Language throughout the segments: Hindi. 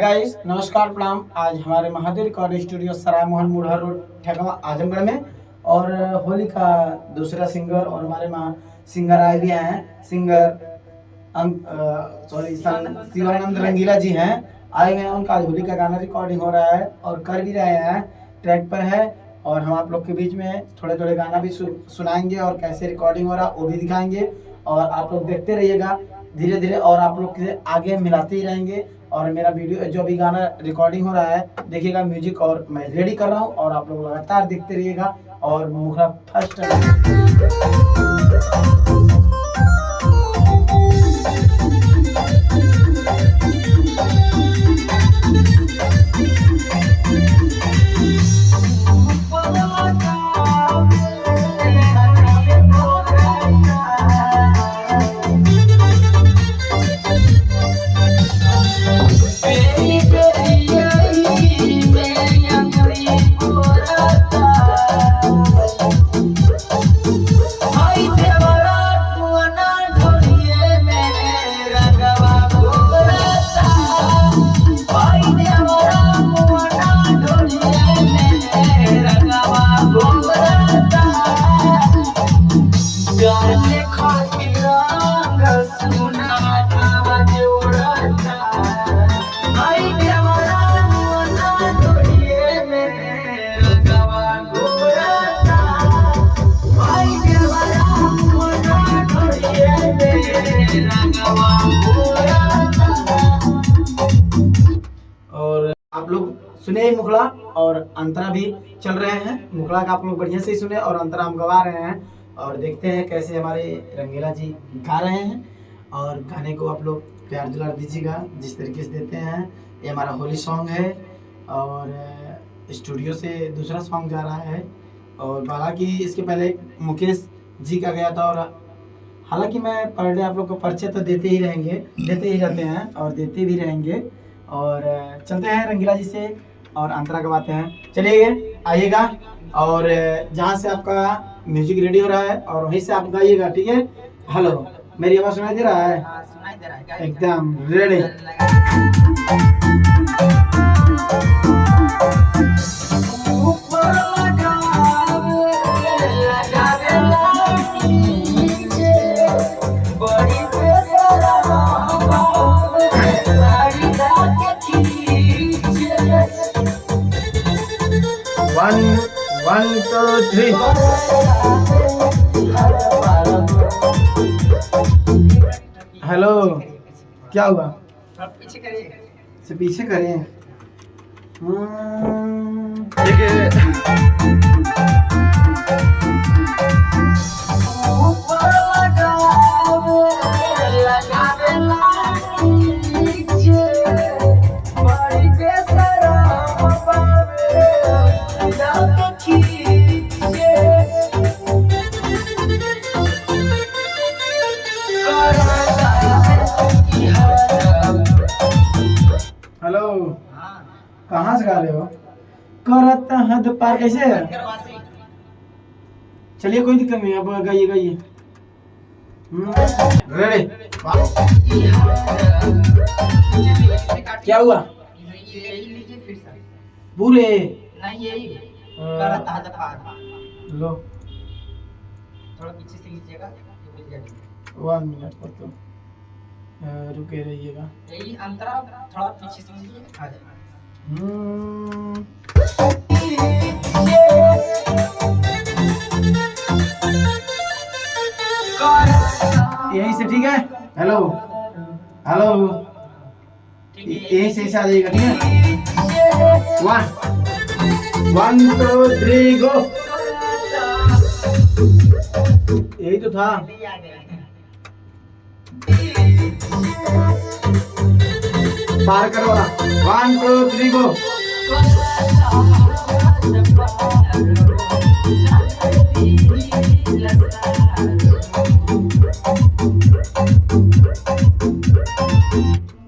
गाइस नमस्कार प्रणाम। आज हमारे महादेव रिकॉर्डिंग स्टूडियो सराय मोहन मुढ़ा रोड ठेकवा आजमगढ़ में और होली का दूसरा सिंगर और हमारे वहाँ सिंगर आए भी हैं। सिंगर शिवानंद रंगीला जी हैं, आए हुए हैं। उनका होली का गाना रिकॉर्डिंग हो रहा है और कर भी रहे हैं, ट्रैक पर है। और हम आप लोग के बीच में थोड़े थोड़े गाना भी सुनाएंगे और कैसे रिकॉर्डिंग हो रहा है वो भी दिखाएंगे। और आप लोग देखते रहिएगा धीरे धीरे, और आप लोग के आगे मिलाते ही रहेंगे। और मेरा वीडियो जो भी गाना रिकॉर्डिंग हो रहा है देखिएगा, म्यूजिक और मैं रेडी कर रहा हूँ और आप लोग लगातार देखते रहिएगा। और मुखड़ा फर्स्ट और आप लोग सुने मुखड़ा और अंतरा भी चल रहे हैं। मुखड़ा का आप लोग बढ़िया से ही सुने और अंतरा हम गवा रहे हैं। और देखते हैं कैसे हमारे रंगीला जी गा रहे हैं। और गाने को आप लोग प्यार दुलार दीजिएगा जिस तरीके से देते हैं। ये हमारा होली सॉन्ग है और स्टूडियो से दूसरा सॉन्ग जा रहा है। और हालांकि इसके पहले मुकेश जी का गया था। और हालांकि मैं पर डे आप लोग को परिचय तो देते ही रहते हैं और देते भी रहेंगे। और चलते हैं रंगीला जी से और अंतरा गवाते हैं। चलिए आइएगा और जहाँ से आपका म्यूजिक रेडी हो रहा है और वहीं से आप गाइएगा, ठीक है। हेलो, मेरी आवाज़ सुनाई दे रहा है? सुनाई दे रहा है, एकदम ready. One, two, three. Hello, क्या हुआ? पीछे करिए, से पीछे करें। हेलो, कहाँ से गा रहे हो? करत हद पार कैसे है? चलिए कोई दिक्कत नहीं, अब गाइए। रेडी। क्या हुआ? पूरे नहीं यही करत हद पार। लो थोड़ा पीछे से लीजिएगा, 1 मिनट पर तो रुके रहिएगा। यही अंतरा थोड़ा पीछे से लीजिए, आ जाएगा। यही से ठीक है। हेलो, यही से आ जाइएगा, ठीक है। 1 2 3 गो। यही तो था। पार करो वाला। 1 2 3 गो।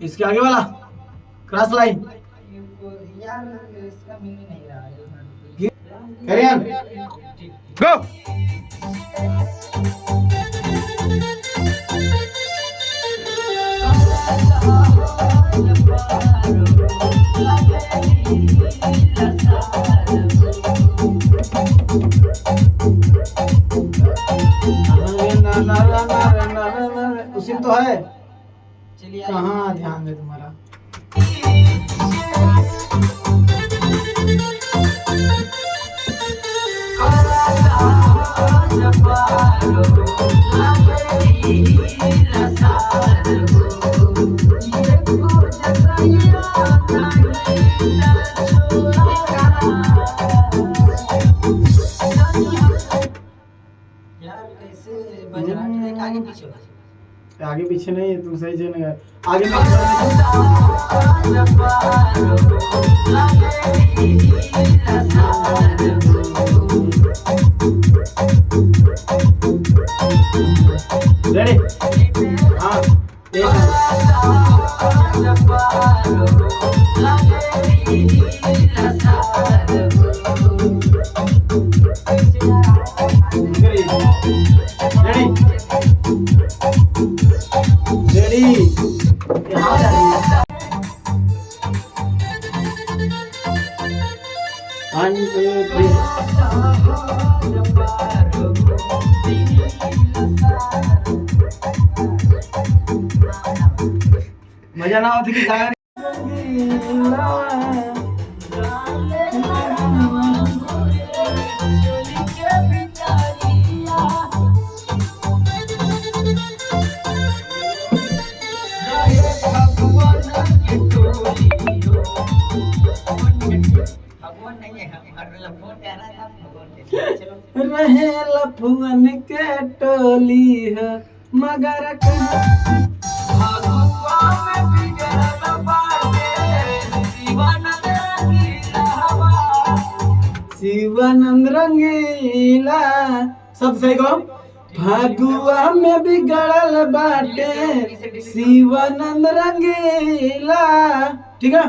इसके आगे वाला क्रॉस लाइन यार, इसका मीनिंग नहीं रहा है। कैरी ऑन, गो। यार कैसे बज रहा है? ट्रैक आगे पीछे आगे पीछे नहीं, तुम सही से नहीं आगे नहीं। रेडी? हाँ, रेडी? रेडी? यहाँ जा रही है। 1 2 3। मजा ना होती कि गाना रहे लफुअन के टोली है मगर शिवानंद रंगीला सब सही कहो। फगुआ में बिगड़ल बाटे शिवानंद रंगीला, ठीक है?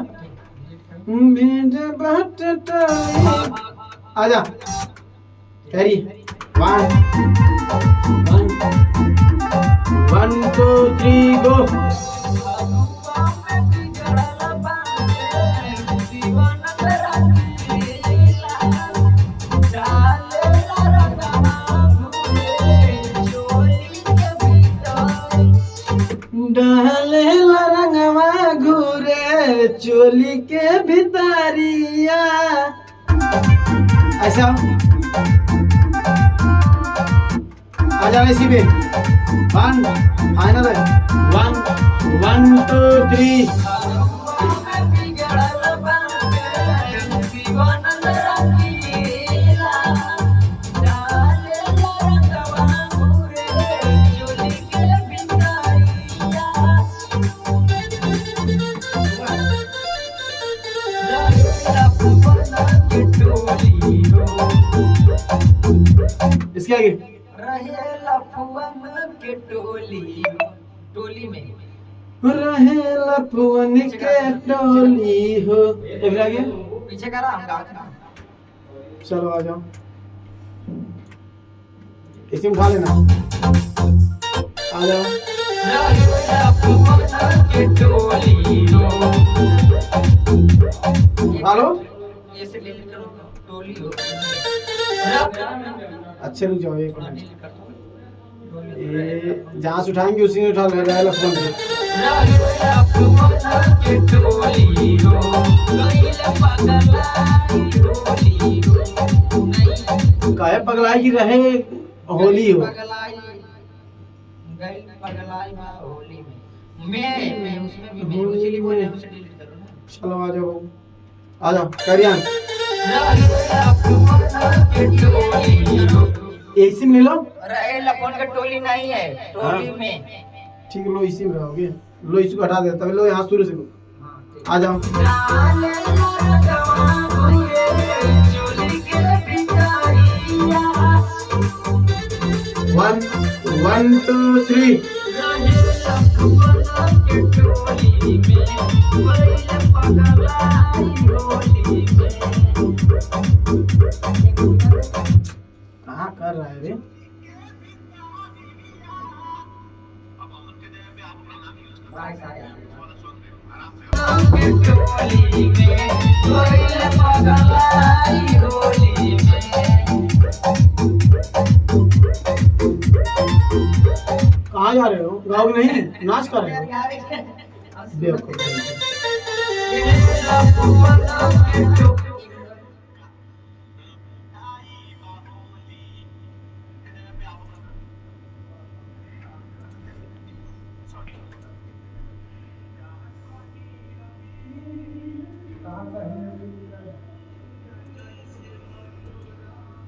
आजा रेडी? 1 2 3 गो। डाले रंगवा घूरे चोली के भितारिया, ऐसा आ जाना इसी पे। 1 फाइनल है। 1 2 3। इसके आगे रहे लफुअन के टोली में रहे लफुअन के टोली हो। एक आगे पीछे करा हम गाँव। चलो आ जाओ, इसी में उठा लेना। आ जाओ। हेलो, अच्छे रुक जाओ एक मिनट। ये जहाँ से उठाएंगे उसी में उठा ले रहा है फोन पे। काहे पगलाई की रहे होली हो। चलो आ जाओ, आ जाओ करियान। इसी में ले लो। लफोन का टोली नहीं है, टोली में। ठीक है, लो इसी में रहोगे। लो इसको हटा दे, तब लो यहाँ शुरू से लो। आ जाओ। 1 2 3। कहाँ कर रहा है रे? कहाँ जा रहे हो? गाँव नहीं नाच कर रहे हो? बेवकूफ।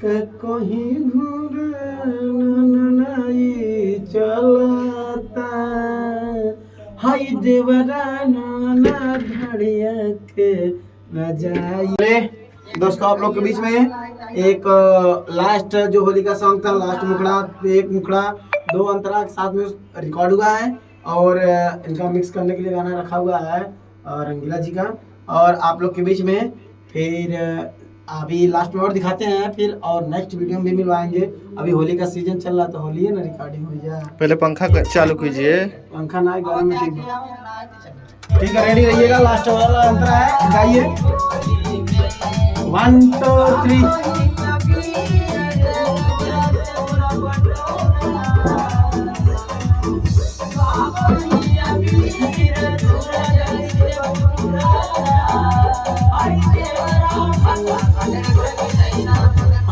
कहीं घूर नई चलता हाय देवराना ना धड़िया के न जाइए। दोस्तों आप लोग के बीच में एक लास्ट जो होली का सॉन्ग था, लास्ट मुखड़ा, एक मुखड़ा दो अंतरा के साथ में रिकॉर्ड हुआ है और इनका मिक्स करने के लिए गाना रखा हुआ है रंगीला जी का। और आप लोग के बीच में फिर अभी लास्ट में और दिखाते हैं फिर, और नेक्स्ट वीडियो में भी मिलवाएंगे। अभी होली का सीजन चल रहा है तो होली है ना, रिकॉर्डिंग हो जाए। पहले पंखा चालू कीजिए। पंखा ना गर्म में ठीक है, रेडी रहिएगा। लास्ट वाला अंतरा है, गाइए 1 2 3।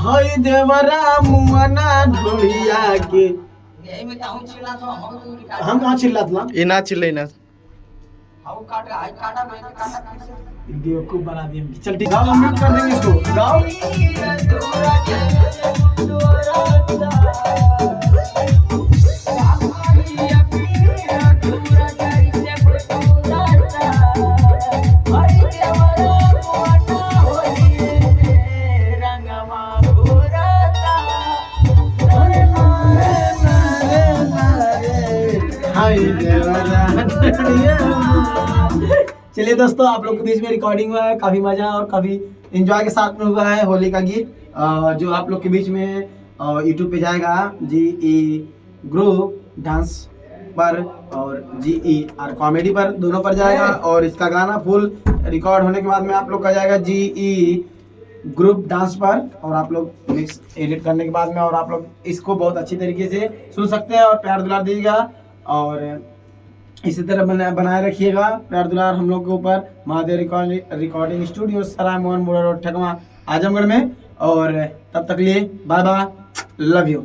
हाय देवरा मुआना ढोलिया के हम कहाँ चिल्ला था इना चिल्ले ना बेवकूफ बना दिए। चल ठीक, गाओ, म्यूट कर देंगे इसको, गाओ। चलिए दोस्तों, आप लोग के बीच में रिकॉर्डिंग हुआ है, काफी मजा और काफी एंजॉय के साथ में हुआ है होली का गीत, जो आप लोग के बीच में यूट्यूब पे जाएगा GE ग्रुप डांस पर और GER कॉमेडी पर, दोनों पर जाएगा। और इसका गाना फुल रिकॉर्ड होने के बाद में आप लोग का जाएगा GE ग्रुप डांस पर, और आप लोग मिक्स एडिट करने के बाद में और आप लोग इसको बहुत अच्छी तरीके से सुन सकते हैं और प्यार दुलार दीजिएगा। और इसी तरह बनाए रखिएगा प्यार दुलार हम लोग के ऊपर। महादेव रिकॉर्डिंग स्टूडियो, सराय मोहन मोड़ा रोड, ठकमा, आजमगढ़ में। और तब तक लिए बाय बाय, लव यू।